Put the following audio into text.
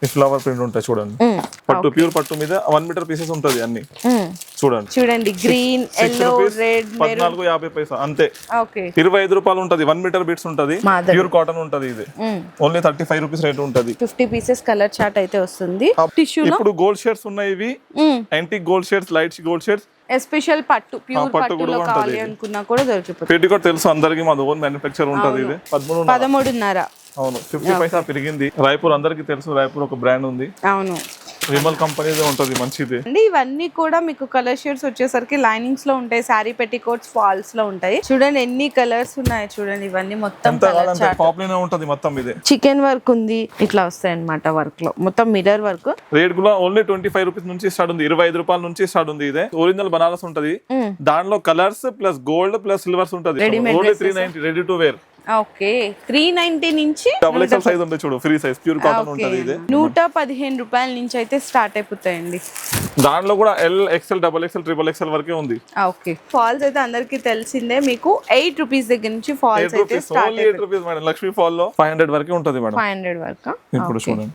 ఈ flower print ఉంటాయి చూడండి. పట్టు ప్యూర్ పట్టు మీద 1 మీటర్ పీసెస్ ఉంటది అన్ని. చూడండి గ్రీన్, ఎల్లో, రెడ్, 14.50 అంతే. ఓకే 25 రూపాయలు ఉంటది. 1 మీటర్ బీట్స్ ఉంటది. ప్యూర్ కాటన్ ఉంటది. ఇది ఓన్లీ 35 రూపీస్ రేట్ ఉంటది. 50 పీసెస్ కలర్ చార్ట్ అయితే వస్తుంది. టిష్యూ ఇప్పుడు గోల్డ్ షేడ్స్ ఉన్నాయి. ఇవి antique gold shades, light gold shades, special పట్టు ప్యూర్ పట్టులో కావాలి అనుకున్నా కూడా దొరికిపోతుంది. పెట్టికోట్ తెలుసు అందరికి, మా ఓన్ మ్యానుఫ్యాక్చర్ ఉంటది. ఇది 13.5. అవును 50 పైసా పెరిగింది. రాయపూర్ అందరికి తెలుసు. రాయపూర్ ఒక బ్రాండ్ ఉంది. అవును విమల్ కంపెనీదే ఉంటది, మంచిది. అండి ఇవన్నీ కూడా మీకు కలర్ షేడ్స్ వచ్చేసరికి లైనింగ్స్ లో ఉంటాయి. శారీ పెట్టికోట్స్ ఫాల్స్ లో ఉంటాయి. చూడండి ఎన్ని కలర్స్ ఉన్నాయి. చూడండి ఇవన్నీ మొత్తం పాపులర్ ఉంటది. మొత్తం ఇది చికెన్ వర్క్ ఉంది. ఇట్లా వస్తాయి అన్నమాట వర్క్ లో మొత్తం మిర్రర్ వర్క్. రేట్ కూడా ఓన్లీ 25 రూపీస్ నుంచి స్టార్ట్ ఉంది. 25 రూపాయల నుంచి స్టార్ట్ ఉంది. ఇదే ఒరిజినల్ బనారస్ ఉంటది. దాంట్లో colours plus gold plus silvers ఉంటది. Only 390 ready to wear. Okay 390 నుంచి డబుల్ ఎక్స్ఎల్ సైజ్ ఉంటుంది. చూడు ఫ్రీ సైజ్ ప్యూర్ కాటన్ ఉంటది. ఇది 115 రూపాయల నుంచి అయితే స్టార్ట్ అయిపోతాయండి. దాంట్లో కూడా L XL, double XL, triple XL వరకే ఉంది. ఓకే ఫాల్స్ అయితే అందరికి తెలిసిందే. మీకు 8 రూపీస్ దగ్గర నుంచి ఫాల్స్ అయితే start. 8 rupees madam. Lakshmi fall లో 500 వరకే ఉంటది మేడం. 500 వరకు. ఇప్పుడు చూడండి